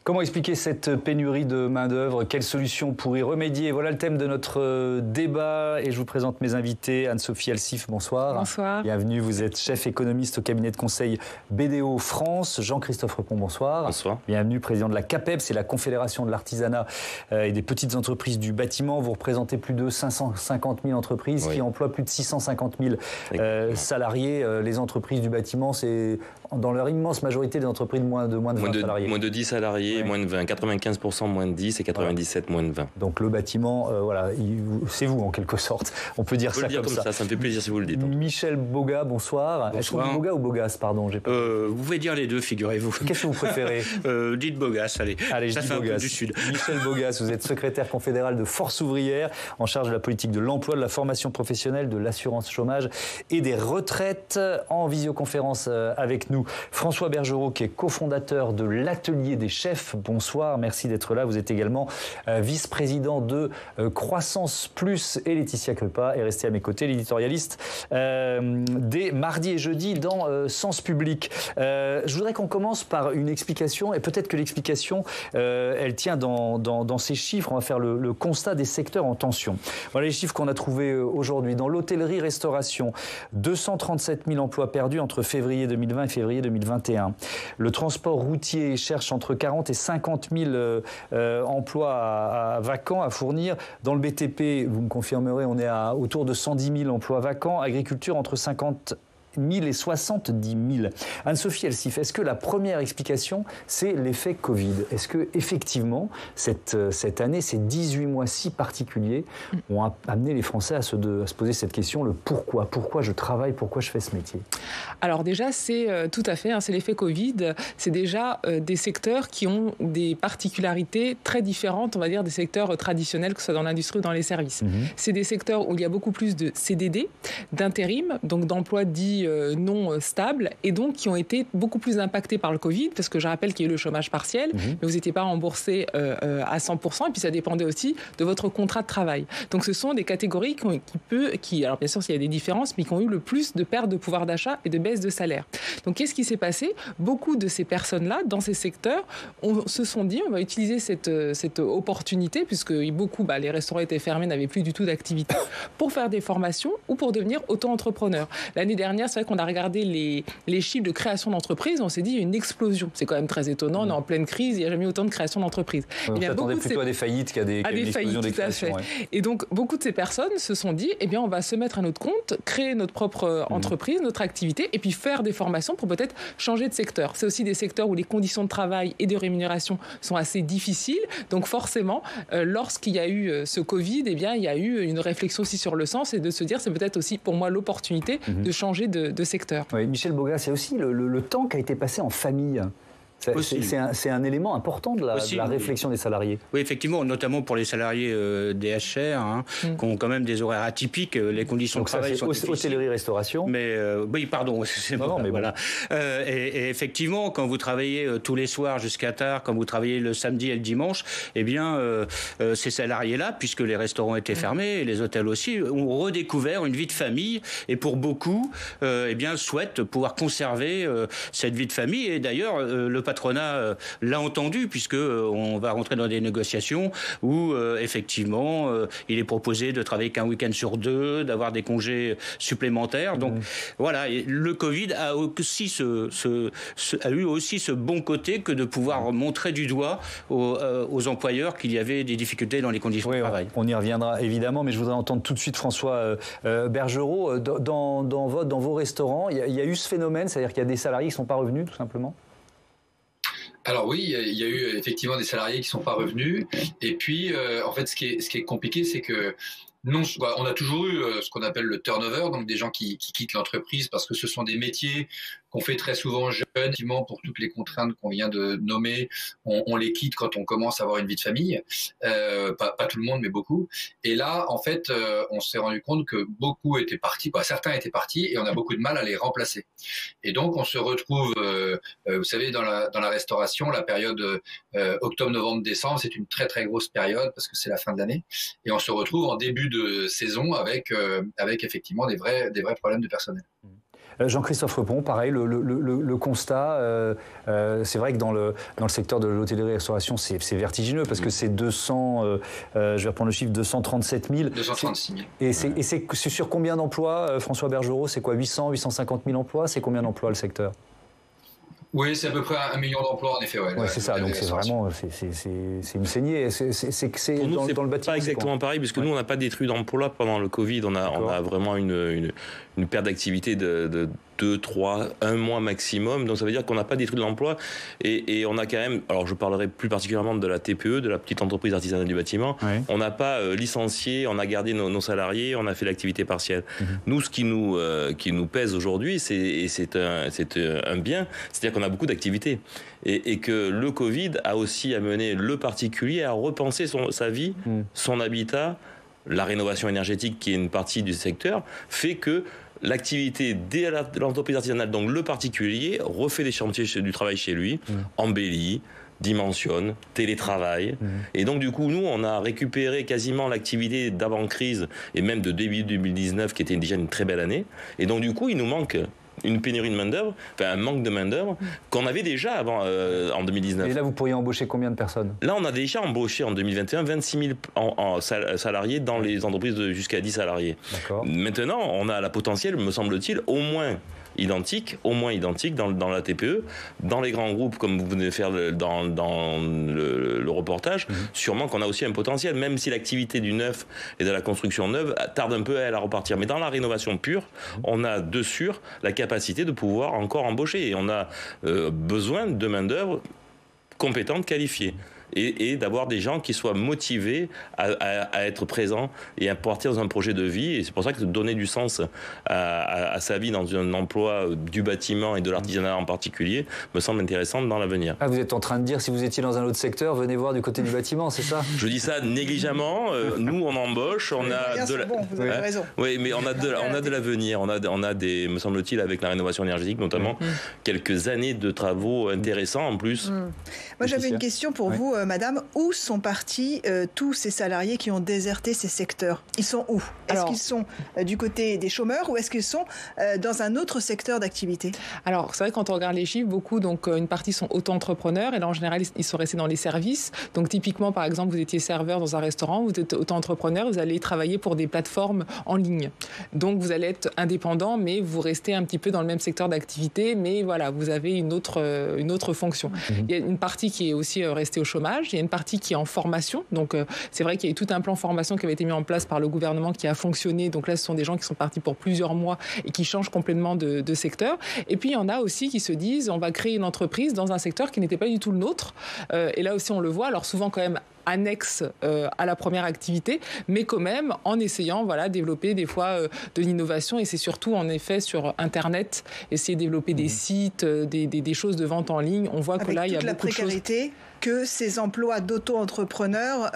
Comment expliquer cette pénurie de main-d'œuvre? Quelles solutions pour y remédier? Voilà le thème de notre débat et je vous présente mes invités. Anne-Sophie Alsif, bonsoir. Bonsoir. Bienvenue, vous êtes chef économiste au cabinet de conseil BDO France. Jean-Christophe Repon, bonsoir. Bonsoir. Bienvenue, président de la CAPEB, c'est la Confédération de l'artisanat et des petites entreprises du bâtiment. Vous représentez plus de 550 000 entreprises qui emploient plus de 650 000 salariés. Les entreprises du bâtiment, c'est dans leur immense majorité des entreprises de moins de 20 salariés. Moins de 10 salariés, moins de 20. 95% moins de 10 et 97 moins de 20. Donc le bâtiment, voilà, c'est vous en quelque sorte. On peut dire ça comme ça. Ça me fait plaisir si vous le dites. Michel Boga, bonsoir. Est-ce qu'on dit Boga ou Bogas, pardon, vous pouvez dire les deux, figurez-vous. Qu'est-ce que vous préférez? Dites Bogas, allez. Allez, ça fait Bogas. Un peu du Sud. Michel Bogas, vous êtes secrétaire confédéral de Force ouvrière, en charge de la politique de l'emploi, de la formation professionnelle, de l'assurance chômage et des retraites. En visioconférence avec nous, François Bergerot, qui est cofondateur de l'Atelier des chefs. Bonsoir, merci d'être là. Vous êtes également vice-président de Croissance Plus, et Laetitia Krupa est restée à mes côtés, l'éditorialiste des mardis et jeudis dans Sens Public. Je voudrais qu'on commence par une explication, et peut-être que l'explication, elle tient dans ces chiffres. On va faire le constat des secteurs en tension. Voilà les chiffres qu'on a trouvés aujourd'hui. Dans l'hôtellerie-restauration, 237 000 emplois perdus entre février 2020 et février 2021. Le transport routier cherche entre 40 et 50 000 emplois vacants à fournir. Dans le BTP, vous me confirmerez, on est autour de 110 000 emplois vacants. Agriculture, entre 50 000 et 70 000. Anne-Sophie Alsif, est-ce que la première explication, c'est l'effet Covid? Est-ce que effectivement cette année, ces 18 mois si particuliers ont amené les Français à se poser cette question, le pourquoi? Pourquoi je travaille? Pourquoi je fais ce métier? Alors déjà, c'est tout à fait, c'est l'effet Covid. C'est déjà des secteurs qui ont des particularités très différentes, on va dire, des secteurs traditionnels, que ce soit dans l'industrie ou dans les services. C'est des secteurs où il y a beaucoup plus de CDD, d'intérim, donc d'emplois dits non stables, et donc qui ont été beaucoup plus impactés par le Covid, parce que je rappelle qu'il y a eu le chômage partiel, mais vous n'étiez pas remboursé à 100%, et puis ça dépendait aussi de votre contrat de travail. Donc ce sont des catégories alors bien sûr, il y a des différences, mais qui ont eu le plus de pertes de pouvoir d'achat et de baisse de salaire. Donc qu'est-ce qui s'est passé? Beaucoup de ces personnes-là, dans ces secteurs, se sont dit, on va utiliser cette opportunité, puisque beaucoup, les restaurants étaient fermés, n'avaient plus du tout d'activité, pour faire des formations ou pour devenir auto-entrepreneur. L'année dernière, c'est vrai qu'on a regardé les chiffres de création d'entreprises, on s'est dit, il y a une explosion. C'est quand même très étonnant, on est en pleine crise, il n'y a jamais eu autant de création d'entreprises. On s'attendait plutôt à des faillites qu'à une explosion des créations. Et donc, beaucoup de ces personnes se sont dit, eh bien, on va se mettre à notre compte, créer notre propre entreprise, notre activité, et puis faire des formations pour peut-être changer de secteur. C'est aussi des secteurs où les conditions de travail et de rémunération sont assez difficiles. Donc, forcément, lorsqu'il y a eu ce Covid, eh bien, il y a eu une réflexion aussi sur le sens, et de se dire, c'est peut-être aussi, pour moi, l'opportunité de changer de secteur. Oui, Michel Boga, c'est aussi le temps qui a été passé en famille. C'est un élément important de la réflexion des salariés. Oui, effectivement, notamment pour les salariés DHR, qui ont quand même des horaires atypiques, les conditions de travail sont difficiles. Hôtellerie-restauration. Mais oui, pardon, c'est bon. Mais voilà. Et effectivement, quand vous travaillez tous les soirs jusqu'à tard, quand vous travaillez le samedi et le dimanche, eh bien, ces salariés-là, puisque les restaurants étaient fermés et les hôtels aussi, ont redécouvert une vie de famille, et pour beaucoup, eh bien, souhaitent pouvoir conserver cette vie de famille. Et d'ailleurs, le patronat l'a entendu, puisque on va rentrer dans des négociations où effectivement il est proposé de travailler qu'un week-end sur deux, d'avoir des congés supplémentaires. Donc voilà, le Covid a eu aussi ce bon côté que de pouvoir montrer du doigt aux employeurs qu'il y avait des difficultés dans les conditions de travail. On y reviendra évidemment, mais je voudrais entendre tout de suite François Bergerot. Dans vos restaurants, il y a eu ce phénomène, c'est-à-dire qu'il y a des salariés qui ne sont pas revenus tout simplement? Alors oui, il y a eu effectivement des salariés qui sont pas revenus. Et puis, en fait, ce qui est compliqué, c'est que on a toujours eu ce qu'on appelle le turnover, donc des gens qui quittent l'entreprise parce que ce sont des métiers qu'on fait très souvent jeunes, effectivement, pour toutes les contraintes qu'on vient de nommer. On les quitte quand on commence à avoir une vie de famille. Pas tout le monde, mais beaucoup. Et là, en fait, on s'est rendu compte que beaucoup étaient partis, certains étaient partis, et on a beaucoup de mal à les remplacer. Et donc, on se retrouve, vous savez, dans la restauration, la période octobre, novembre, décembre, c'est une très très grosse période parce que c'est la fin de l'année. Et on se retrouve en début de saison avec effectivement des vrais problèmes de personnel. Jean-Christophe Repon, pareil, le constat, c'est vrai que dans le secteur de l'hôtellerie-restauration, c'est vertigineux parce que c'est 200, je vais reprendre le chiffre, 237 000. 236 000. Et c'est sur combien d'emplois, François Bergerot? C'est quoi, 800, 850 000 emplois? C'est combien d'emplois le secteur? Oui, c'est à peu près 1 million d'emplois, en effet. Ouais, c'est ça, donc c'est vraiment c'est une saignée. C'est pour nous, dans le bâtiment. Pas exactement pareil, puisque nous, on n'a pas détruit d'emploi pendant le Covid. On a vraiment une perte d'activité de 2, 3, 1 mois maximum. Donc ça veut dire qu'on n'a pas détruit de l'emploi. Et on a quand même, alors je parlerai plus particulièrement de la TPE, de la petite entreprise artisanale du bâtiment. Oui. On n'a pas licencié, on a gardé nos salariés, on a fait l'activité partielle. Nous, ce qui nous pèse aujourd'hui, c'est un bien, c'est-à-dire qu'on a beaucoup d'activités. Et que le Covid a aussi amené le particulier à repenser sa vie, son habitat, la rénovation énergétique qui est une partie du secteur, fait que l'activité de l'entreprise artisanale, donc le particulier, refait des chantiers du travail chez lui, embellit, dimensionne, télétravail. Et donc, du coup, nous, on a récupéré quasiment l'activité d'avant-crise et même de début 2019, qui était déjà une très belle année. Et donc, du coup, il nous manque une pénurie de main-d'œuvre, un manque de main-d'œuvre qu'on avait déjà avant en 2019. Et là, vous pourriez embaucher combien de personnes? Là, on a déjà embauché en 2021 26 000 salariés dans les entreprises de jusqu'à 10 salariés. Maintenant, on a la potentiel, me semble-t-il, au moins identique dans la TPE, dans les grands groupes comme vous venez de faire dans le reportage, sûrement qu'on a aussi un potentiel, même si l'activité du neuf et de la construction neuve tarde un peu à repartir. Mais dans la rénovation pure, on a de sûr la capacité de pouvoir encore embaucher et on a besoin de main-d'œuvre compétente, qualifiée. Et d'avoir des gens qui soient motivés à être présents et à partir dans un projet de vie. Et c'est pour ça que donner du sens à sa vie dans un emploi du bâtiment et de l'artisanat en particulier me semble intéressant dans l'avenir. Ah, vous êtes en train de dire, si vous étiez dans un autre secteur, venez voir du côté du bâtiment, c'est ça? Je dis ça négligemment. Nous, on embauche, on a de la... Bon, vous avez raison. Oui, mais on a de l'avenir. On a des, me semble-t-il, avec la rénovation énergétique notamment, quelques années de travaux intéressants en plus. Moi, j'avais une question pour vous, madame. Où sont partis tous ces salariés qui ont déserté ces secteurs? Ils sont où? Est-ce qu'ils sont du côté des chômeurs ou est-ce qu'ils sont dans un autre secteur d'activité? Alors, c'est vrai, quand on regarde les chiffres, beaucoup, donc une partie sont auto-entrepreneurs et là, en général, ils sont restés dans les services. Donc, typiquement, par exemple, vous étiez serveur dans un restaurant, vous êtes auto-entrepreneur, vous allez travailler pour des plateformes en ligne. Donc, vous allez être indépendant, mais vous restez un petit peu dans le même secteur d'activité, mais voilà, vous avez une autre fonction. Il y a une partie qui est aussi restée au chômage, il y a une partie qui est en formation. Donc, c'est vrai qu'il y a eu tout un plan formation qui avait été mis en place par le gouvernement qui a fonctionné. Donc là, ce sont des gens qui sont partis pour plusieurs mois et qui changent complètement de secteur. Et puis, il y en a aussi qui se disent, on va créer une entreprise dans un secteur qui n'était pas du tout le nôtre. Et là aussi, on le voit. Alors, souvent, quand même, annexe à la première activité, mais quand même en essayant développer des fois de l'innovation et c'est surtout en effet sur Internet, essayer de développer des sites, des choses de vente en ligne. On voit que là, il y a beaucoup de choses. Avec toute la précarité que ces emplois d'auto-entrepreneurs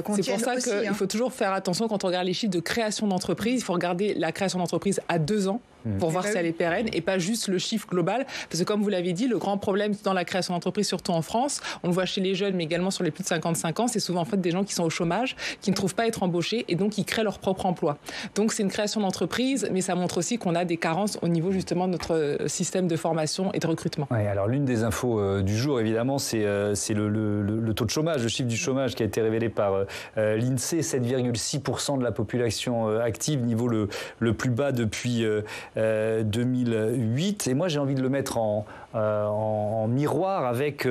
contiennent. C'est pour ça qu'il faut toujours faire attention quand on regarde les chiffres de création d'entreprise. Il faut regarder la création d'entreprise à 2 ans pour voir si elle est pérenne et pas juste le chiffre global. Parce que comme vous l'avez dit, le grand problème dans la création d'entreprise, surtout en France, on le voit chez les jeunes, mais également sur les plus de 55 ans, c'est souvent en fait des gens qui sont au chômage, qui ne trouvent pas à être embauchés et donc qui créent leur propre emploi. Donc c'est une création d'entreprise, mais ça montre aussi qu'on a des carences au niveau justement de notre système de formation et de recrutement. Ouais, alors l'une des infos du jour, évidemment, c'est le taux de chômage, le chiffre du chômage qui a été révélé par l'INSEE, 7,6% de la population active, niveau le plus bas depuis 2008. Et moi, j'ai envie de le mettre en miroir avec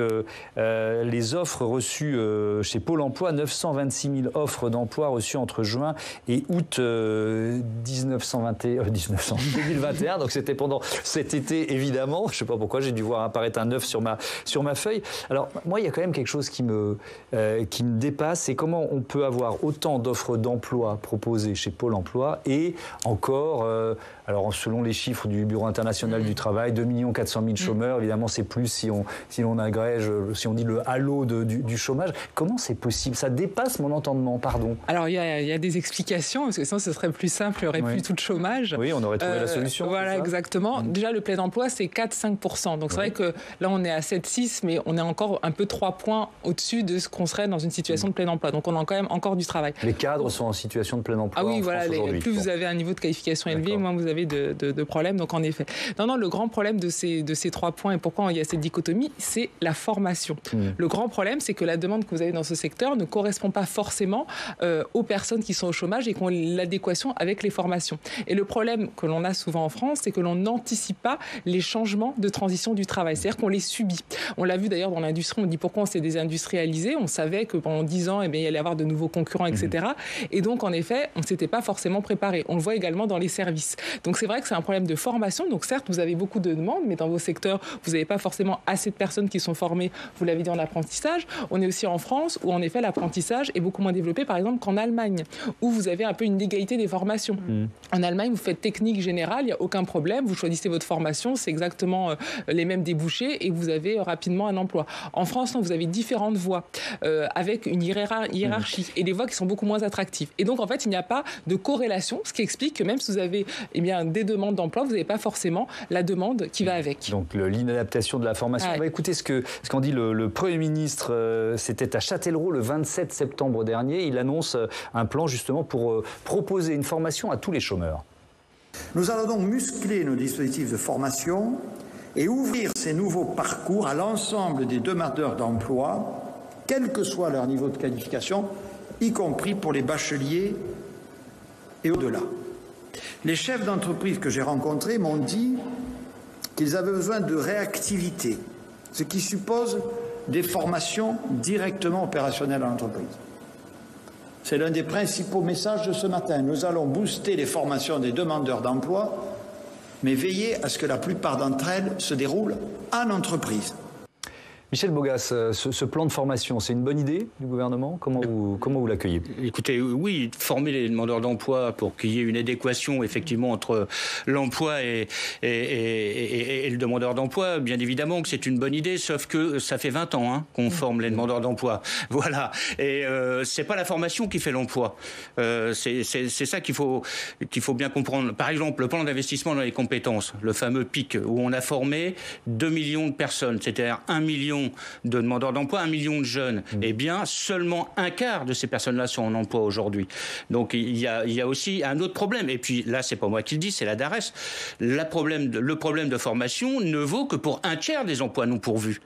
les offres reçues chez Pôle emploi, 926 000 offres d'emploi reçues entre juin et août 2021. Donc c'était pendant cet été, évidemment. Je ne sais pas pourquoi, j'ai dû voir apparaître un 9 sur ma feuille. Alors moi, il y a quand même quelque chose qui me dépasse, c'est comment on peut avoir autant d'offres d'emploi proposées chez Pôle emploi et encore, alors selon les chiffres du Bureau international du travail, 2 400 000 chômeurs. Évidemment, c'est plus si on agrège, si on dit le halo du chômage. Comment c'est possible? Ça dépasse mon entendement, pardon. Alors, il y a des explications, parce que sinon, ce serait plus simple, il n'y aurait plus tout de chômage. Oui, on aurait trouvé la solution. Voilà, exactement. Déjà, le plein emploi, c'est 4-5%. Donc, c'est vrai que là, on est à 7-6, mais on est encore un peu 3 points au-dessus de ce qu'on serait dans une situation de plein emploi. Donc, on a quand même encore du travail. Les cadres sont en situation de plein emploi. Ah oui, voilà. Plus vous avez un niveau de qualification élevé, moins vous avez de de problème. Donc en effet, non, le grand problème de ces 3 points et pourquoi il y a cette dichotomie, c'est la formation. Le grand problème, c'est que la demande que vous avez dans ce secteur ne correspond pas forcément aux personnes qui sont au chômage et qui ont l'adéquation avec les formations. Et le problème que l'on a souvent en France, c'est que l'on n'anticipe pas les changements de transition du travail. C'est-à-dire qu'on les subit. On l'a vu d'ailleurs dans l'industrie, on dit pourquoi on s'est désindustrialisé. On savait que pendant 10 ans, il y allait y avoir de nouveaux concurrents, etc. Et donc, en effet, on ne s'était pas forcément préparé. On le voit également dans les services. Donc, c'est vrai que c'est un problème de formation. Donc, certes, vous avez beaucoup de demandes, mais dans vos secteurs, vous n'avez pas forcément assez de personnes qui sont formées, vous l'avez dit, en apprentissage. On est aussi en France où, en effet, l'apprentissage est beaucoup moins développé, par exemple, qu'en Allemagne, où vous avez un peu une égalité des formations. En Allemagne, vous faites technique générale, il n'y a aucun problème, vous choisissez votre formation, c'est exactement les mêmes débouchés et vous avez rapidement un emploi. En France, non, vous avez différentes voies avec une hiérarchie et des voies qui sont beaucoup moins attractives. Et donc, en fait, il n'y a pas de corrélation, ce qui explique que même si vous avez des demandes d'emploi, vous n'avez pas forcément la demande qui va avec. Donc, l'inadaptation de la formation. On va écouter ce qu'en dit le Premier ministre. C'était à Châtellerault le 27 septembre dernier. Il annonce un plan justement pour proposer une formation à tous les chômeurs. Nous allons donc muscler nos dispositifs de formation et ouvrir ces nouveaux parcours à l'ensemble des demandeurs d'emploi, quel que soit leur niveau de qualification, y compris pour les bacheliers et au-delà. Les chefs d'entreprise que j'ai rencontrés m'ont dit qu'ils avaient besoin de réactivité, ce qui suppose des formations directement opérationnelles à l'entreprise. C'est l'un des principaux messages de ce matin. Nous allons booster les formations des demandeurs d'emploi, mais veiller à ce que la plupart d'entre elles se déroulent en entreprise. Michel Bogas, ce plan de formation, c'est une bonne idée du gouvernement ? Comment vous l'accueillez ? Écoutez, oui, former les demandeurs d'emploi pour qu'il y ait une adéquation effectivement entre l'emploi et le demandeur d'emploi, bien évidemment que c'est une bonne idée, sauf que ça fait 20 ans qu'on forme les demandeurs d'emploi. Voilà. Et c'est pas la formation qui fait l'emploi. C'est ça qu'il faut bien comprendre. Par exemple, le plan d'investissement dans les compétences, le fameux PIC, où on a formé 2 millions de personnes, c'est-à-dire 1 million de demandeurs d'emploi, 1 million de jeunes. Eh bien, seulement un quart de ces personnes-là sont en emploi aujourd'hui. Donc, il y a aussi un autre problème. Et puis, là, c'est pas moi qui le dis, c'est la DARES. Le problème de formation ne vaut que pour un tiers des emplois non pourvus.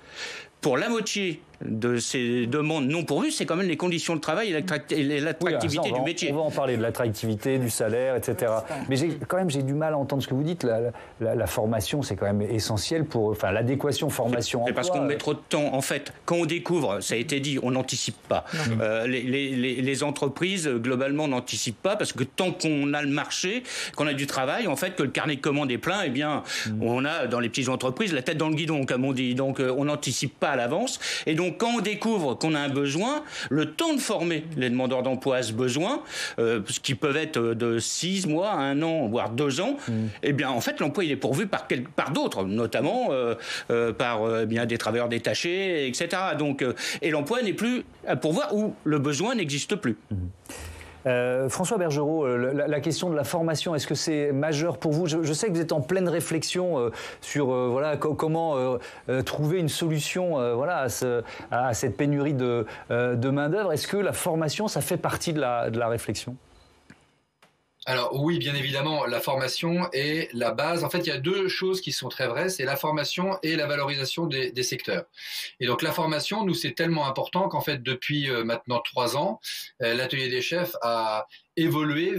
Pour la moitié de ces demandes non pourvues, c'est quand même les conditions de travail et l'attractivité du métier. On va en parler, de l'attractivité, du salaire, etc. Mais j'ai du mal à entendre ce que vous dites. La formation, c'est quand même essentiel pour l'adéquation formation-emploi. C'est parce qu'on met trop de temps. En fait, quand on découvre, ça a été dit, on n'anticipe pas. Les entreprises, globalement, n'anticipent pas parce que tant qu'on a le marché, qu'on a du travail, en fait, que le carnet de commandes est plein, eh bien, on a, dans les petites entreprises, la tête dans le guidon, comme on dit. Donc, on n'anticipe pas à l'avance. Et donc, quand on découvre qu'on a un besoin, le temps de former les demandeurs d'emploi à ce besoin, ce qui peuvent être de 6 mois, 1 an, voire 2 ans, eh bien, en fait, l'emploi, il est pourvu par d'autres, notamment par des travailleurs détachés, etc. Donc, et l'emploi n'est plus à pourvoir ou le besoin n'existe plus. François Bergerot, la question de la formation, est-ce que c'est majeur pour vous ? Je sais que vous êtes en pleine réflexion sur comment trouver une solution à cette pénurie de main-d'œuvre. Est-ce que la formation, ça fait partie de la réflexion ? Alors oui, bien évidemment, la formation est la base. En fait, il y a 2 choses qui sont très vraies, c'est la formation et la valorisation des secteurs. Et donc la formation, nous, c'est tellement important qu'en fait, depuis maintenant 3 ans, l'Atelier des chefs a évolué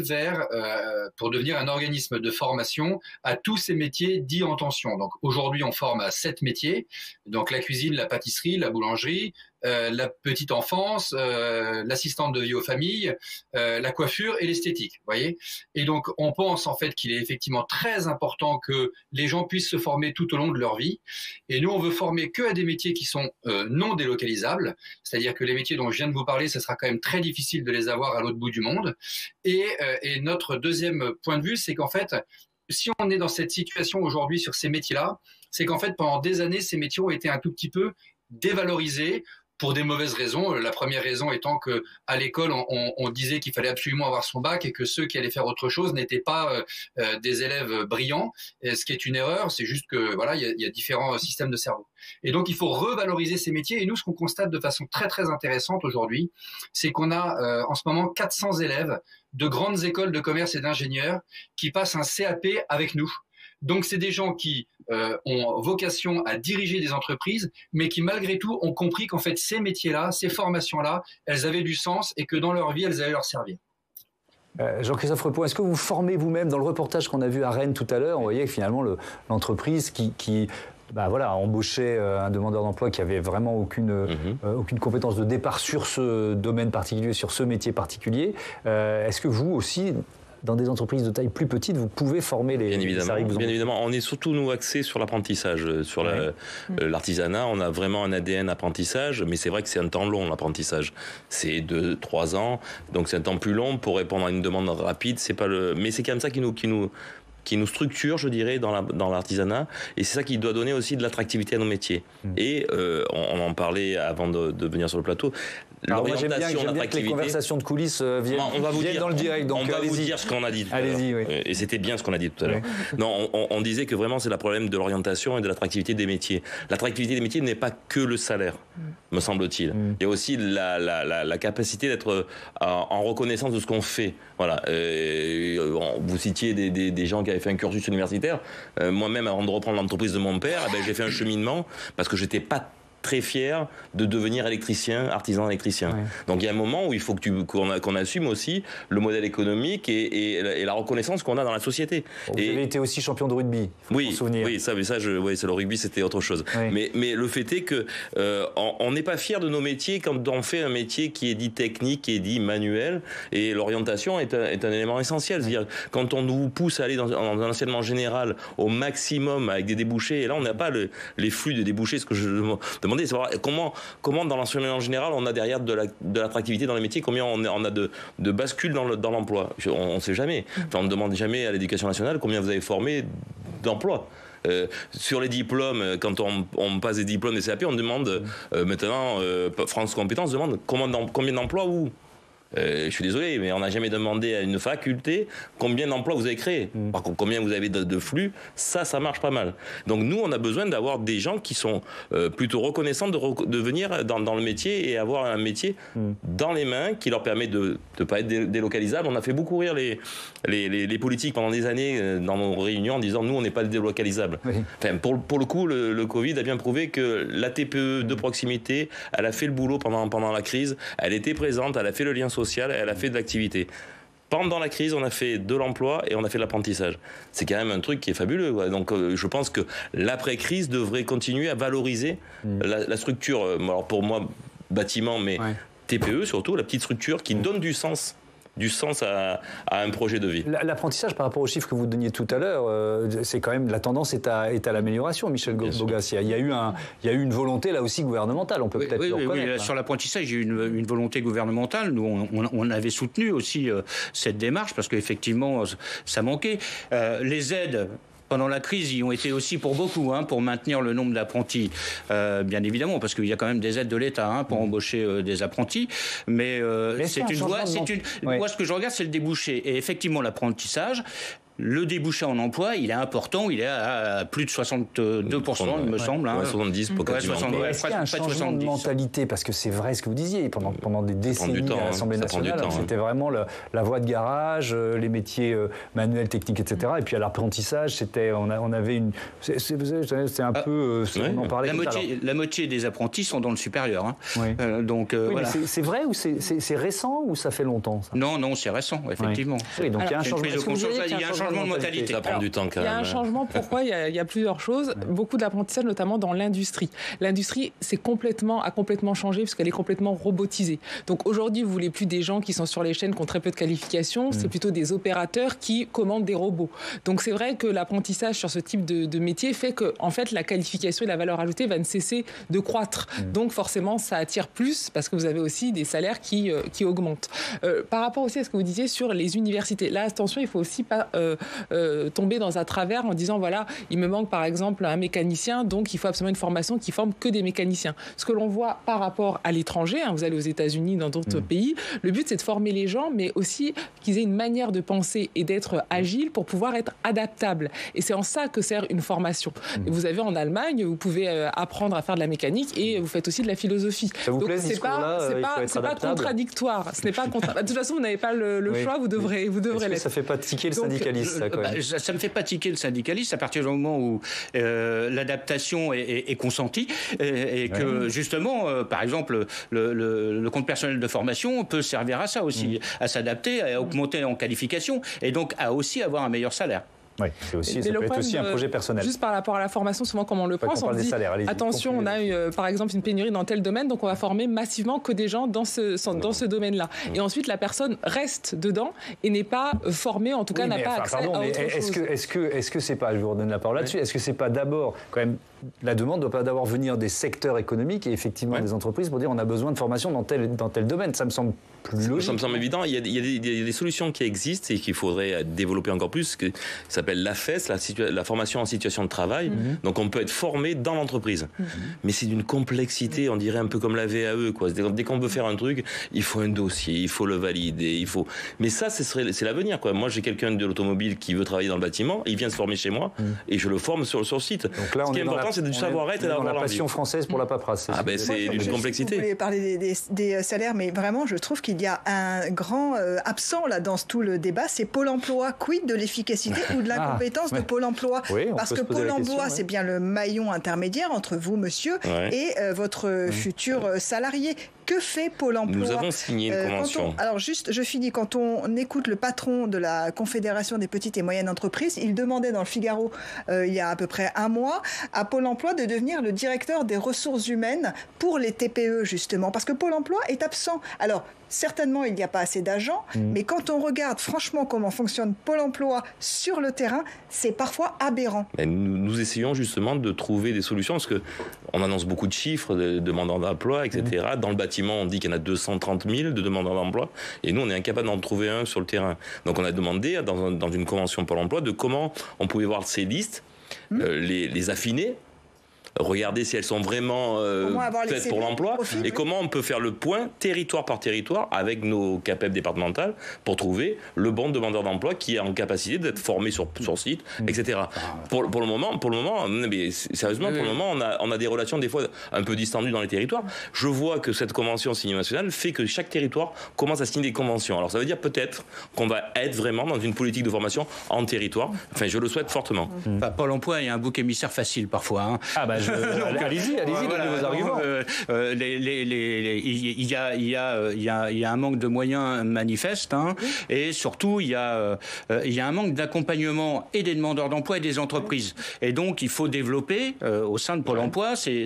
pour devenir un organisme de formation à tous ces métiers dits en tension. Donc aujourd'hui, on forme à 7 métiers, donc la cuisine, la pâtisserie, la boulangerie, la petite enfance, l'assistante de vie aux familles, la coiffure et l'esthétique, vous voyez. Et donc on pense en fait qu'il est effectivement très important que les gens puissent se former tout au long de leur vie. Et nous, on veut former que à des métiers qui sont non délocalisables, c'est-à-dire que les métiers dont je viens de vous parler, ce sera quand même très difficile de les avoir à l'autre bout du monde. Et notre deuxième point de vue, c'est qu'en fait, si on est dans cette situation aujourd'hui sur ces métiers-là, c'est qu'en fait, pendant des années, ces métiers ont été un tout petit peu dévalorisés pour des mauvaises raisons. La première raison étant que à l'école, on disait qu'il fallait absolument avoir son bac et que ceux qui allaient faire autre chose n'étaient pas des élèves brillants. Et ce qui est une erreur, c'est juste que voilà, il y a différents systèmes de cerveau. Et donc, il faut revaloriser ces métiers. Et nous, ce qu'on constate de façon très très intéressante aujourd'hui, c'est qu'on a en ce moment 400 élèves de grandes écoles de commerce et d'ingénieurs qui passent un CAP avec nous. Donc, c'est des gens qui ont vocation à diriger des entreprises, mais qui, malgré tout, ont compris qu'en fait, ces métiers-là, ces formations-là, elles avaient du sens et que dans leur vie, elles allaient leur servir. Jean-Christophe Repos, est-ce que vous formez vous-même dans le reportage qu'on a vu à Rennes tout à l'heure? On voyait que finalement, l'entreprise qui embauchait un demandeur d'emploi qui avait vraiment aucune compétence de départ sur ce domaine particulier, sur ce métier particulier. Est-ce que vous aussi, dans des entreprises de taille plus petite, vous pouvez former les salariés que vous Bien évidemment, on est surtout, nous, axés sur l'apprentissage, sur l'artisanat. On a vraiment un ADN apprentissage, mais c'est vrai que c'est un temps long, l'apprentissage. C'est 2-3 ans, donc c'est un temps plus long pour répondre à une demande rapide. Mais c'est quand même ça qui nous structure, je dirais, dans l'artisanat, et c'est ça qui doit donner aussi de l'attractivité à nos métiers. Et on en parlait avant de venir sur le plateau. J'aime bien que les conversations de coulisses viennent dans le direct. Donc on va vous dire ce qu'on a dit tout à l'heure. Allez-y, oui. Et c'était bien ce qu'on a dit tout à l'heure. Non, on disait que vraiment c'est le problème de l'orientation et de l'attractivité des métiers. L'attractivité des métiers n'est pas que le salaire, me semble-t-il. Il y a aussi la capacité d'être en reconnaissance de ce qu'on fait. Voilà. Vous citiez des gens qui avaient fait un cursus universitaire. Moi-même, avant de reprendre l'entreprise de mon père, j'ai fait un cheminement parce que j'étais pas très fier de devenir artisan électricien. Ouais. Donc il y a un moment où il faut qu'on assume aussi le modèle économique et la reconnaissance qu'on a dans la société. Vous avez été aussi champion de rugby, faut s'en souvenir. Oui, c'est le rugby, c'était autre chose. Oui. Mais le fait est que on n'est pas fier de nos métiers quand on fait un métier qui est dit technique, qui est dit manuel, et l'orientation est un élément essentiel. C'est-à-dire quand on nous pousse à aller dans un enseignement général au maximum avec des débouchés, et là on n'a pas les flux de débouchés, ce que je demandais, c'est savoir comment dans l'enseignement général on a derrière de l'attractivité dans les métiers, combien on a de bascules dans l'emploi. On ne sait jamais. Enfin, on ne demande jamais à l'éducation nationale combien vous avez formé d'emplois. Sur les diplômes, quand on passe des diplômes des CAP, on demande maintenant, France Compétences demande combien d'emplois où. Je suis désolé, mais on n'a jamais demandé à une faculté combien d'emplois vous avez créés. Par contre, combien vous avez de flux, ça marche pas mal. Donc nous, on a besoin d'avoir des gens qui sont plutôt reconnaissants de venir dans le métier et avoir un métier dans les mains qui leur permet de ne pas être délocalisables. On a fait beaucoup rire les politiques pendant des années dans nos réunions en disant nous, on n'est pas délocalisables. Oui. Enfin, pour le coup, le Covid a bien prouvé que la TPE de proximité, elle a fait le boulot pendant la crise, elle était présente, elle a fait le lien social, elle a fait de l'activité. Pendant la crise, on a fait de l'emploi et on a fait de l'apprentissage. C'est quand même un truc qui est fabuleux. Quoi. Donc je pense que l'après-crise devrait continuer à valoriser la structure, alors pour moi, bâtiment, mais TPE surtout, la petite structure qui donne du sens à un projet de vie. L'apprentissage, par rapport aux chiffres que vous donniez tout à l'heure, c'est quand même, la tendance est à l'amélioration, Michel Bogas. Il y a eu une volonté là aussi gouvernementale, on peut peut-être le reconnaître. Oui, sur l'apprentissage, il y a eu une volonté gouvernementale. Nous, on avait soutenu aussi cette démarche parce qu'effectivement, ça manquait. Les aides pendant la crise, ils ont été aussi pour beaucoup, pour maintenir le nombre d'apprentis, bien évidemment, parce qu'il y a quand même des aides de l'État pour embaucher des apprentis. Mais c'est une voie. Moi, ce que je regarde, c'est le débouché. Et effectivement, l'apprentissage. Le débouché en emploi, il est important, il est à plus de 62%, il me semble. 70 pour quasiment. Est-ce qu'il y a un changement de mentalité? Parce que c'est vrai ce que vous disiez, pendant des décennies à l'Assemblée nationale, c'était vraiment la voie de garage, les métiers manuels, techniques, etc. Et puis à l'apprentissage, on avait une... C'est un peu... On en parlait la moitié des apprentis sont dans le supérieur. Donc, voilà. C'est vrai ou c'est récent ou ça fait longtemps ça? Non, c'est récent, effectivement. Oui, donc il y a un changement de mentalité. Ça prend du temps quand même. Il y a un changement. Pourquoi? Il y a plusieurs choses. Beaucoup d'apprentissage, notamment dans l'industrie. L'industrie a complètement changé parce qu'elle est complètement robotisée. Donc aujourd'hui, vous voulez plus des gens qui sont sur les chaînes qui ont très peu de qualifications. C'est plutôt des opérateurs qui commandent des robots. Donc c'est vrai que l'apprentissage sur ce type de métier fait que en fait la qualification et la valeur ajoutée va ne cesser de croître. Donc forcément, ça attire plus parce que vous avez aussi des salaires qui augmentent. Par rapport aussi à ce que vous disiez sur les universités. Là, attention, il faut aussi pas tomber dans un travers en disant voilà, il me manque par exemple un mécanicien, donc il faut absolument une formation qui forme que des mécaniciens. Ce que l'on voit par rapport à l'étranger, vous allez aux États-Unis, dans d'autres pays, le but c'est de former les gens, mais aussi qu'ils aient une manière de penser et d'être agiles pour pouvoir être adaptables. Et c'est en ça que sert une formation. Et vous avez en Allemagne, vous pouvez apprendre à faire de la mécanique et vous faites aussi de la philosophie. Ça vous plaît, ce discours-là? C'est pas contradictoire. Ce n'est pas de toute façon, vous n'avez pas le choix, vous devrez l'être. Ça fait pas tiquer le syndicalisme? syndicaliste, ça, quand même. Ça me fait pas tiquer le syndicaliste à partir du moment où l'adaptation est consentie et que justement, par exemple, le compte personnel de formation peut servir à ça aussi, à s'adapter, à augmenter en qualification et donc à aussi avoir un meilleur salaire. Oui, ça peut être aussi un projet personnel. Juste par rapport à la formation, souvent comme on le pense, on dit salaires, attention, on a par exemple une pénurie dans tel domaine, donc on va former massivement que des gens dans ce domaine-là. Et ensuite, la personne reste dedans et n'est pas formée, en tout cas n'a pas accès à autre chose. Est-ce que c'est pas, je vous redonne la parole là-dessus, est-ce que c'est pas d'abord quand même la demande doit pas d'abord venir des secteurs économiques et effectivement des entreprises pour dire on a besoin de formation dans tel domaine. Ça me semble plus logique. Ça me semble évident. Il y a des solutions qui existent et qu'il faudrait développer encore plus. Ça s'appelle l'AFES, la formation en situation de travail. Donc on peut être formé dans l'entreprise. Mais c'est d'une complexité, on dirait un peu comme la VAE, quoi. Dès qu'on veut faire un truc, il faut un dossier, il faut le valider, Mais ça, c'est l'avenir, quoi. Moi, j'ai quelqu'un de l'automobile qui veut travailler dans le bâtiment, il vient se former chez moi et je le forme sur le site. Donc là, ce qui est important, c'est du savoir-être et d'avoir la passion française pour la paperasse. C'est d'une complexité. Vous voulez parler des salaires, mais vraiment, je trouve qu'il y a un grand absent là dans tout le débat, c'est Pôle emploi. Quid de l'efficacité ou de l'incompétence de Pôle emploi? Parce que Pôle emploi, c'est bien le maillon intermédiaire entre vous, monsieur, et votre futur salarié. Que fait Pôle emploi? Nous avons signé une convention. Alors juste, je finis. Quand on écoute le patron de la Confédération des petites et moyennes entreprises, il demandait dans le Figaro, il y a à peu près un mois, à Pôle emploi de devenir le directeur des ressources humaines pour les TPE, justement. Parce que Pôle emploi est absent. Alors, certainement, il n'y a pas assez d'agents, mais quand on regarde franchement comment fonctionne Pôle emploi sur le terrain, c'est parfois aberrant. Et nous essayons justement de trouver des solutions, parce qu'on annonce beaucoup de chiffres de demandeurs d'emploi, etc. Dans le bâtiment, on dit qu'il y en a 230 000 de demandeurs d'emploi, et nous, on est incapable d'en trouver un sur le terrain. Donc on a demandé, dans une convention Pôle emploi, de comment on pouvait voir ces listes, les affiner, regarder si elles sont vraiment faites pour l'emploi et comment on peut faire le point territoire par territoire avec nos CAPEB départementales pour trouver le bon demandeur d'emploi qui est en capacité d'être formé sur site, etc. Pour le moment, mais sérieusement, pour le moment, on a des relations des fois un peu distendues dans les territoires. Je vois que cette convention signée nationale fait que chaque territoire commence à signer des conventions. Alors ça veut dire peut-être qu'on va être vraiment dans une politique de formation en territoire. Enfin, je le souhaite fortement. Pôle emploi est un bouc émissaire facile parfois. Hein. Allez-y, donnez vos arguments. Il y a un manque de moyens manifeste, et surtout il y a un manque d'accompagnement et des demandeurs d'emploi et des entreprises. Et donc il faut développer au sein de Pôle emploi ces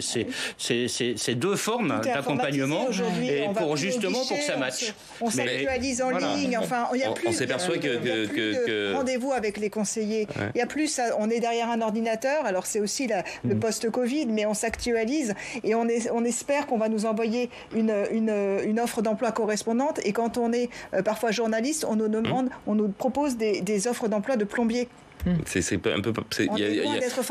deux formes d'accompagnement et pour que ça matche. On s'actualise en ligne. Enfin, il y a plus. On s'aperçoit que rendez-vous avec les conseillers. Il y a plus. On est derrière un ordinateur. Alors c'est aussi le post-Covid, mais on s'actualise et on espère qu'on va nous envoyer une offre d'emploi correspondante. Et quand on est parfois journaliste, on nous demande, on nous propose des offres d'emploi de plombier. Il y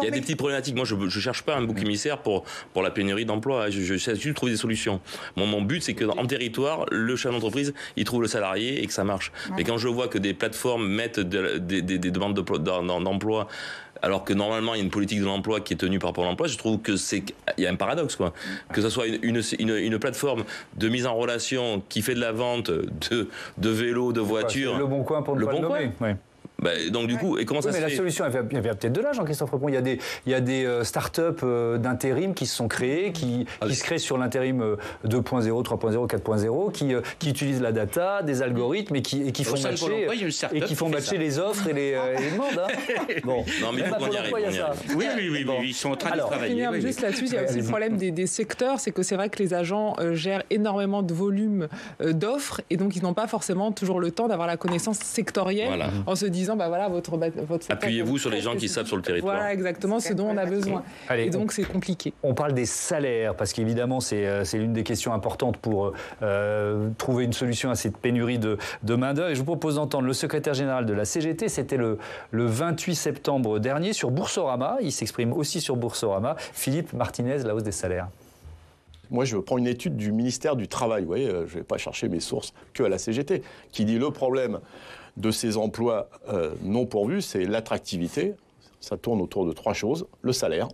a des petites problématiques. Moi, je cherche pas un bouc émissaire pour la pénurie d'emploi. Je cherche juste de trouver des solutions. Mon but, c'est que en territoire, le chef d'entreprise, il trouve le salarié et que ça marche. Mais quand je vois que des plateformes mettent des demandes d'emploi, alors que normalement il y a une politique de l'emploi qui est tenue par Pôle emploi, je trouve que il y a un paradoxe, quoi. Que ce soit une plateforme de mise en relation qui fait de la vente de vélos, de voitures. Le Bon Coin pour ne pas le nommer. Donc du coup, et comment ça se fait? Mais la solution, elle vient peut-être de là, Jean-Christophe Repon. Il y a des start-up d'intérim qui se sont créées, qui se créent sur l'intérim 2.0, 3.0, 4.0, qui utilisent la data, des algorithmes et qui font matcher les offres et les demandes. Bon, non, mais Pôle emploi, il y a ça. Oui, ils sont en train de travailler. Juste là-dessus, il y a aussi le problème des secteurs, c'est que c'est vrai que les agents gèrent énormément de volume d'offres et donc ils n'ont pas forcément toujours le temps d'avoir la connaissance sectorielle en se disant votre appuyez-vous sur les gens qui savent sur le territoire. Voilà exactement ce dont on a besoin. Et donc c'est compliqué. On parle des salaires parce qu'évidemment c'est l'une des questions importantes pour trouver une solution à cette pénurie de main-d'œuvre. Et je vous propose d'entendre le secrétaire général de la CGT. C'était le 28 septembre dernier sur Boursorama. Il s'exprime aussi sur Boursorama. Philippe Martinez, la hausse des salaires. Moi, je prends une étude du ministère du Travail. Vous voyez, je ne vais pas chercher mes sources que à la CGT, qui dit le problème de ces emplois non pourvus, c'est l'attractivité. Ça tourne autour de 3 choses. Le salaire,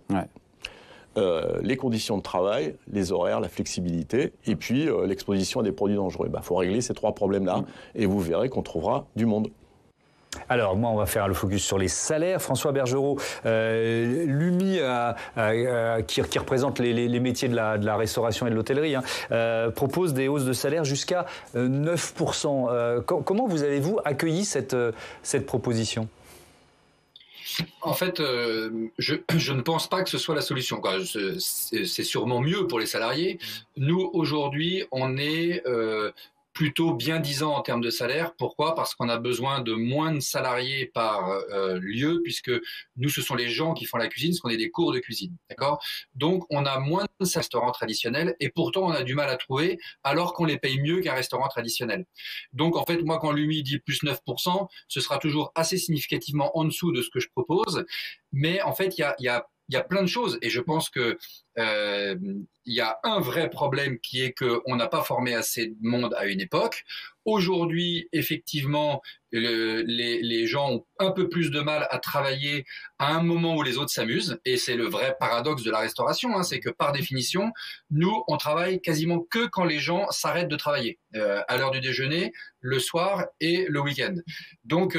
les conditions de travail, les horaires, la flexibilité, et puis l'exposition à des produits dangereux. Il faut régler ces 3 problèmes-là, et vous verrez qu'on trouvera du monde. Alors, moi, on va faire le focus sur les salaires. François Bergerot, l'UMI, qui représente les métiers de la restauration et de l'hôtellerie, propose des hausses de salaire jusqu'à 9%. Comment vous avez-vous accueilli cette proposition ? En fait, je ne pense pas que ce soit la solution. C'est sûrement mieux pour les salariés. Nous, aujourd'hui, on est plutôt bien disant en termes de salaire. Pourquoi ? Parce qu'on a besoin de moins de salariés par lieu, puisque nous, ce sont les gens qui font la cuisine, parce qu'on est des cours de cuisine. D'accord ? Donc, on a moins de restaurants traditionnels, et pourtant, on a du mal à trouver, alors qu'on les paye mieux qu'un restaurant traditionnel. Donc, en fait, moi, quand l'UMI dit plus 9%, ce sera toujours assez significativement en dessous de ce que je propose. Mais en fait, il y a plein de choses, et je pense que il y a un vrai problème qui est qu'on n'a pas formé assez de monde à une époque. Aujourd'hui, effectivement, les gens ont un peu plus de mal à travailler à un moment où les autres s'amusent, et c'est le vrai paradoxe de la restauration, c'est que par définition, nous, on travaille quasiment que quand les gens s'arrêtent de travailler, à l'heure du déjeuner, le soir et le week-end. Donc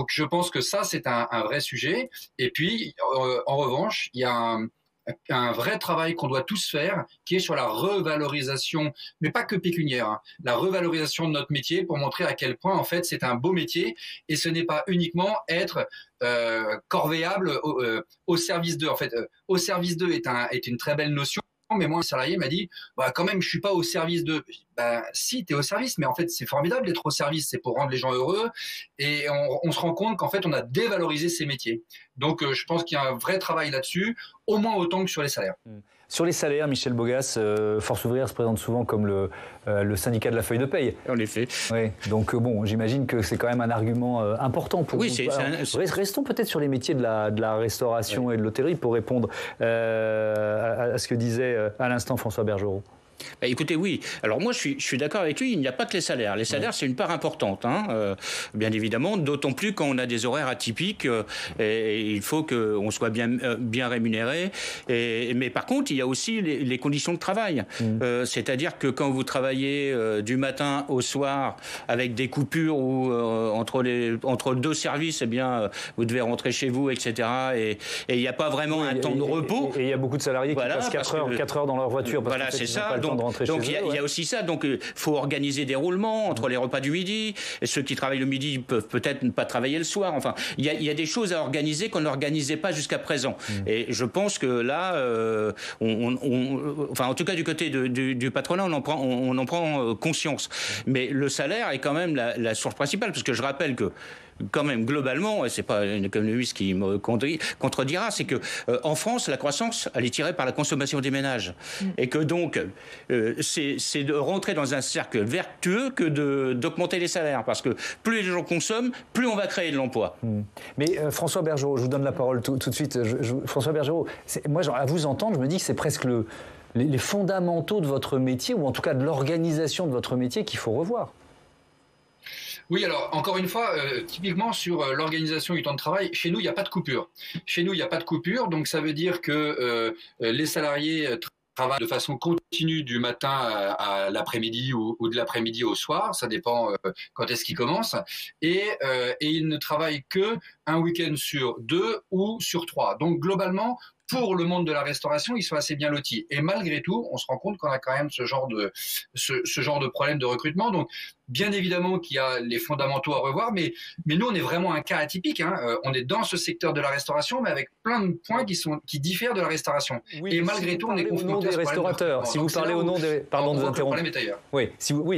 je pense que ça, c'est un vrai sujet. Et puis, en revanche, il y a un vrai travail qu'on doit tous faire, qui est sur la revalorisation, mais pas que pécuniaire, la revalorisation de notre métier pour montrer à quel point, en fait, c'est un beau métier et ce n'est pas uniquement être corvéable au service d'eux. En fait, au service d'eux est une très belle notion. Mais moi, un salarié m'a dit, quand même, je suis pas au service de. Si, tu es au service, mais en fait, c'est formidable d'être au service. C'est pour rendre les gens heureux. Et on se rend compte qu'en fait, on a dévalorisé ces métiers. Donc, je pense qu'il y a un vrai travail là-dessus, au moins autant que sur les salaires. Sur les salaires, Michel Bogas, Force ouvrière se présente souvent comme le syndicat de la feuille de paye. En effet. Oui. Donc bon, j'imagine que c'est quand même un argument important pour vous. Restons peut-être sur les métiers de la restauration et de l'hôtellerie pour répondre à ce que disait à l'instant François Bergerot. Écoutez, oui. Alors moi, je suis d'accord avec lui. Il n'y a pas que les salaires. Les salaires, c'est une part importante, bien évidemment. D'autant plus quand on a des horaires atypiques. Et il faut qu'on soit bien rémunéré. Mais par contre, il y a aussi les conditions de travail. C'est-à-dire que quand vous travaillez du matin au soir avec des coupures ou entre deux services, vous devez rentrer chez vous, etc. Et il n'y a pas vraiment un temps de repos. Et il y a beaucoup de salariés qui passent 4 heures dans leur voiture. Voilà, c'est ça. Donc il y a aussi ça. Donc il faut organiser des roulements entre les repas du midi. Et ceux qui travaillent le midi peuvent peut-être ne pas travailler le soir. Enfin, il y a des choses à organiser qu'on n'organisait pas jusqu'à présent. Et je pense que là, en tout cas du côté du patronat, on en prend conscience. Mais le salaire est quand même la source principale, parce que je rappelle que quand même, globalement, et c'est pas un économiste qui me contredira, c'est que en France, la croissance, elle est tirée par la consommation des ménages. Et que donc, c'est de rentrer dans un cercle vertueux que d'augmenter les salaires. Parce que plus les gens consomment, plus on va créer de l'emploi. Mais François Bergerot, je vous donne la parole tout de suite. François Bergerot, moi, à vous entendre, je me dis que c'est presque les fondamentaux de votre métier, ou en tout cas de l'organisation de votre métier, qu'il faut revoir. Oui, alors encore une fois, typiquement sur l'organisation du temps de travail, chez nous, il n'y a pas de coupure. Chez nous, il n'y a pas de coupure, donc ça veut dire que les salariés travaillent de façon continue du matin à l'après-midi ou de l'après-midi au soir, ça dépend quand est-ce qu'ils commencent, et ils ne travaillent que un week-end sur 2 ou sur 3. Donc globalement, pour le monde de la restauration, ils sont assez bien lotis. Et malgré tout, on se rend compte qu'on a quand même ce genre de problème de recrutement. Donc, bien évidemment qu'il y a les fondamentaux à revoir, mais nous, on est vraiment un cas atypique. On est dans ce secteur de la restauration, mais avec plein de points qui diffèrent de la restauration. Oui, et malgré tout, on est confronté à ce restaurateurs. Si vous parlez au nom des... Pardon de vous interrompre. Oui,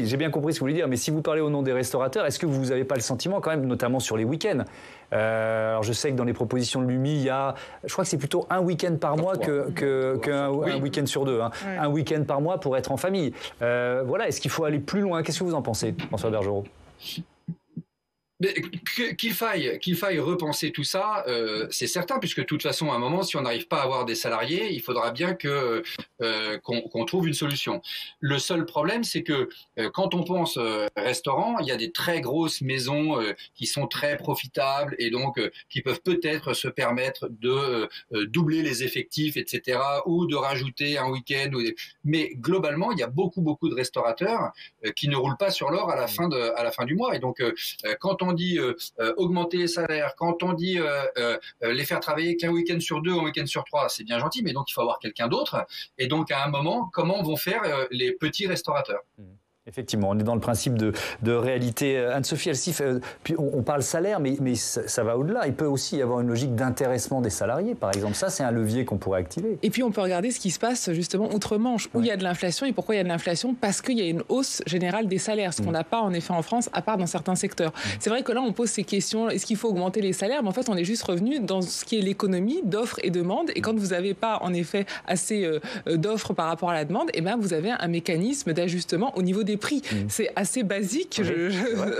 j'ai bien compris ce que vous voulez dire, mais si vous parlez au nom des restaurateurs, est-ce que vous n'avez pas le sentiment quand même, notamment sur les week-ends, alors je sais que dans les propositions de l'UMI, il y a, je crois que c'est plutôt un week-end par mois qu'un week-end sur 2. Un week-end par mois pour être en famille. Voilà, est-ce qu'il faut aller plus loin? Qu'est-ce que vous en pensez, François Bergerot? Qu'il faille repenser tout ça, c'est certain, puisque de toute façon, à un moment, si on n'arrive pas à avoir des salariés, il faudra bien qu'on trouve une solution. Le seul problème, c'est que quand on pense restaurant, il y a des très grosses maisons qui sont très profitables et donc qui peuvent peut-être se permettre de doubler les effectifs, etc., ou de rajouter un week-end. Mais globalement, il y a beaucoup de restaurateurs qui ne roulent pas sur l'or à la fin du mois. Et donc, quand on on dit augmenter les salaires, quand on dit les faire travailler qu'un week-end sur 2, un week-end sur 3, c'est bien gentil, mais donc il faut avoir quelqu'un d'autre. Et donc à un moment, comment vont faire les petits restaurateurs ? Effectivement, on est dans le principe de réalité. Anne-Sophie Alsif, puis on parle salaire, mais ça va au-delà. Il peut aussi y avoir une logique d'intéressement des salariés, par exemple. Ça, c'est un levier qu'on pourrait activer. Et puis, on peut regarder ce qui se passe justement outre-Manche, où il y a de l'inflation. Et pourquoi il y a de l'inflation ? Parce qu'il y a une hausse générale des salaires, ce qu'on n'a pas en effet en France, à part dans certains secteurs. C'est vrai que là, on pose ces questions, est-ce qu'il faut augmenter les salaires ? Mais en fait, on est juste revenu dans ce qui est l'économie d'offres et demandes. Et quand vous n'avez pas, en effet, assez d'offres par rapport à la demande, eh ben, vous avez un mécanisme d'ajustement au niveau des prix. C'est assez basique.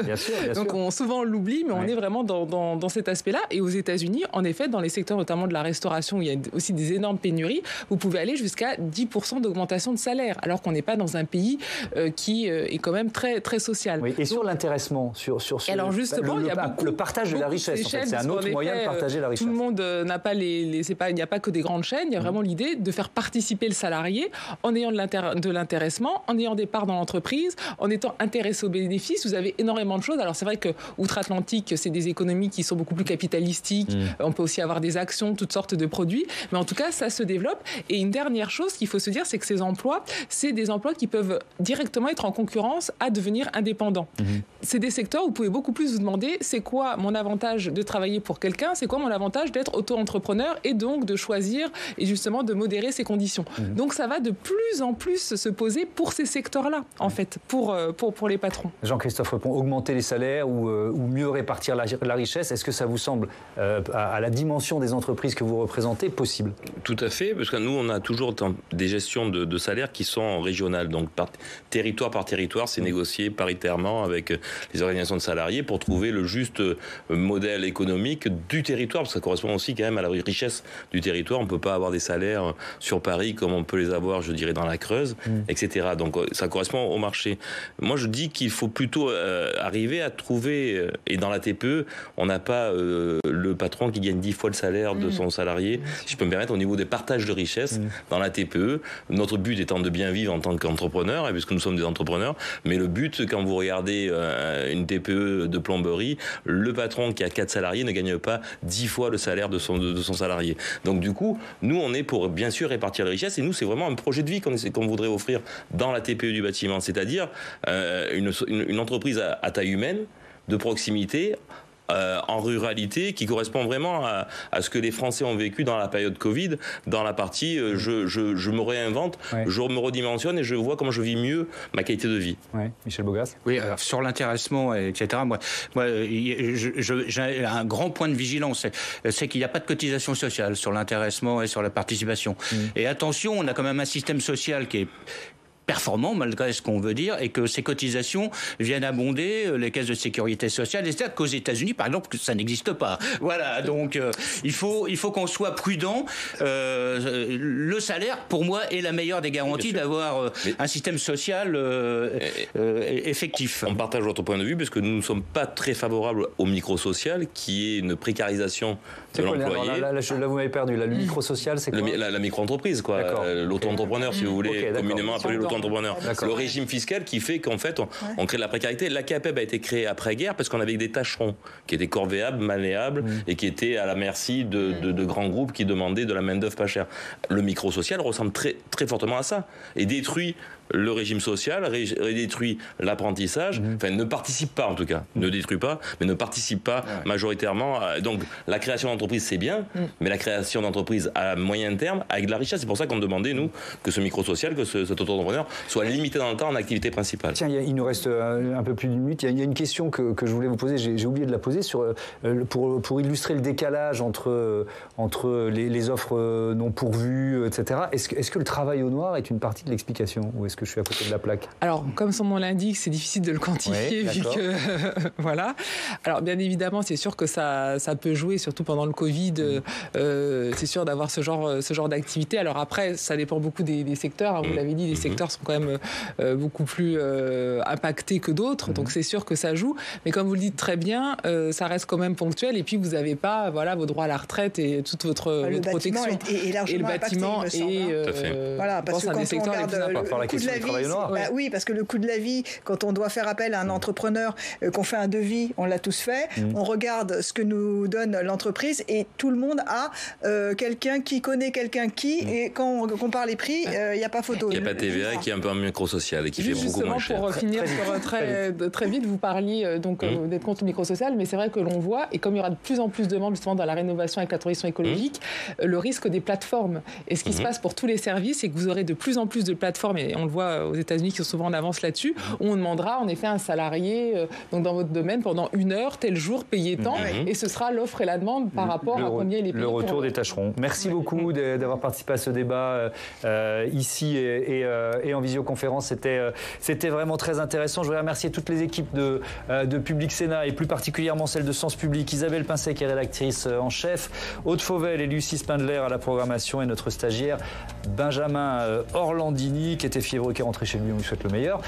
Bien sûr. Donc souvent on l'oublie, mais on est vraiment dans cet aspect-là. Et aux États-Unis, en effet, dans les secteurs notamment de la restauration, où il y a aussi des énormes pénuries, vous pouvez aller jusqu'à 10% d'augmentation de salaire, alors qu'on n'est pas dans un pays qui est quand même très, très social. Oui, et sur l'intéressement, sur alors justement, il y a le partage de la richesse. En fait, c'est un autre moyen de partager la richesse. Tout le monde n'a pas il n'y a pas que des grandes chaînes. Il y a vraiment l'idée de faire participer le salarié en ayant de l'intéressement, en ayant des parts dans l'entreprise, en étant intéressé aux bénéfices. Vous avez énormément de choses. Alors c'est vrai que outre-Atlantique, c'est des économies qui sont beaucoup plus capitalistiques. On peut aussi avoir des actions, toutes sortes de produits. Mais en tout cas, ça se développe. Et une dernière chose qu'il faut se dire, c'est que ces emplois, c'est des emplois qui peuvent directement être en concurrence à devenir indépendants. C'est des secteurs où vous pouvez beaucoup plus vous demander, c'est quoi mon avantage de travailler pour quelqu'un ? C'est quoi mon avantage d'être auto-entrepreneur et donc de choisir et justement de modérer ses conditions. Donc ça va de plus en plus se poser pour ces secteurs-là, en fait, pour les patrons. Jean-Christophe Repon, augmenter les salaires ou mieux répartir la richesse, est-ce que ça vous semble, à la dimension des entreprises que vous représentez, possible ? Tout à fait, parce que nous, on a toujours des gestions de salaires qui sont régionales. Donc, par territoire, c'est négocié paritairement avec les organisations de salariés pour trouver le juste modèle économique du territoire, parce que ça correspond aussi quand même à la richesse du territoire. On ne peut pas avoir des salaires sur Paris comme on peut les avoir, je dirais, dans la Creuse, etc. Donc, ça correspond au marché. Moi, je dis qu'il faut plutôt arriver à trouver, et dans la TPE, on n'a pas le patron qui gagne 10 fois le salaire de son salarié, si je peux me permettre, au niveau des partages de richesses dans la TPE. Notre but étant de bien vivre en tant qu'entrepreneur, puisque nous sommes des entrepreneurs, mais le but, quand vous regardez une TPE de plomberie, le patron qui a 4 salariés ne gagne pas 10 fois le salaire de son salarié. Donc du coup, nous, on est pour bien sûr répartir les richesses, et nous, c'est vraiment un projet de vie qu'on voudrait offrir dans la TPE du bâtiment, c'est-à-dire une entreprise à taille humaine, de proximité, en ruralité, qui correspond vraiment à ce que les Français ont vécu dans la période Covid, dans la partie je me réinvente, je me redimensionne et je vois comment je vis mieux ma qualité de vie. Michel Bogas. Oui, alors sur l'intéressement, etc., moi j'ai un grand point de vigilance, c'est qu'il n'y a pas de cotisation sociale sur l'intéressement et sur la participation. Et attention, on a quand même un système social qui est performant, malgré ce qu'on veut dire, et que ces cotisations viennent abonder les caisses de sécurité sociale, et c'est-à-dire qu'aux États-Unis, par exemple, ça n'existe pas. Voilà, donc il faut qu'on soit prudent. Le salaire, pour moi, est la meilleure des garanties d'avoir un système social effectif. On partage votre point de vue, parce que nous ne sommes pas très favorables au microsocial, qui est une précarisation de l'employé. Là, vous m'avez perdu. Le microsocial, c'est quoi ? La micro-entreprise, quoi. L'auto-entrepreneur, si vous voulez, communément appelé l'auto-entrepreneur. Le régime fiscal qui fait qu'en fait, on crée de la précarité. La CAPEB a été créée après-guerre parce qu'on avait des tâcherons qui étaient corvéables, malléables et qui étaient à la merci de grands groupes qui demandaient de la main-d'œuvre pas chère. Le micro-social ressemble très, très fortement à ça et détruit le régime social, détruit l'apprentissage, enfin ne participe pas en tout cas, ne détruit pas, mais ne participe pas majoritairement. Donc la création d'entreprise c'est bien, mais la création d'entreprise à moyen terme avec de la richesse, c'est pour ça qu'on demandait nous que ce micro-social, que cet auto-entrepreneur soit limité dans le temps en activité principale. Tiens, il nous reste un peu plus d'une minute, il y a une question que je voulais vous poser, j'ai oublié de la poser, pour illustrer le décalage entre les offres non pourvues, etc. Est-ce que le travail au noir est une partie de l'explication, ou est-ce que je suis à côté de la plaque ? Alors, comme son nom l'indique, c'est difficile de le quantifier, vu que... voilà. Alors, bien évidemment, c'est sûr que ça peut jouer, surtout pendant le Covid. C'est sûr d'avoir ce genre d'activité. Alors après, ça dépend beaucoup des secteurs. Hein, vous l'avez dit, les secteurs sont quand même beaucoup plus impactés que d'autres. Donc, c'est sûr que ça joue. Mais comme vous le dites très bien, ça reste quand même ponctuel. Et puis, vous n'avez pas vos droits à la retraite et toute votre protection. Et le bâtiment et le bâtiment voilà, parce que quand on regarde le coût de de la vie, oui, parce que le coût de la vie, quand on doit faire appel à un entrepreneur, qu'on fait un devis, on l'a tous fait, on regarde ce que nous donne l'entreprise et tout le monde a quelqu'un qui connaît quelqu'un qui, et quand on compare les prix, il n'y a pas photo. Il n'y a pas TVA qui est un peu un microsocial et qui fait beaucoup moins cher. Pour finir sur très vite, vous parliez donc d'être contre le microsocial, mais c'est vrai que l'on voit, et comme il y aura de plus en plus de demandes justement dans la rénovation avec la transition écologique, le risque des plateformes. Et ce qui se passe pour tous les services, c'est que vous aurez de plus en plus de plateformes, et on le voit aux États-Unis qui sont souvent en avance là-dessus, où on demandera en effet un salarié donc dans votre domaine pendant 1 heure, tel jour, payé tant, et ce sera l'offre et la demande par rapport à combien il est payé. Le retour des tâcherons. Merci beaucoup d'avoir participé à ce débat ici et en visioconférence. C'était vraiment très intéressant. Je voudrais remercier toutes les équipes de Public Sénat et plus particulièrement celle de Sens Public, Isabelle Pincet qui est rédactrice en chef, Aude Fauvel et Lucie Spindler à la programmation et notre stagiaire Benjamin Orlandini qui était fiévreux, qui est rentré chez lui, on lui souhaite le meilleur.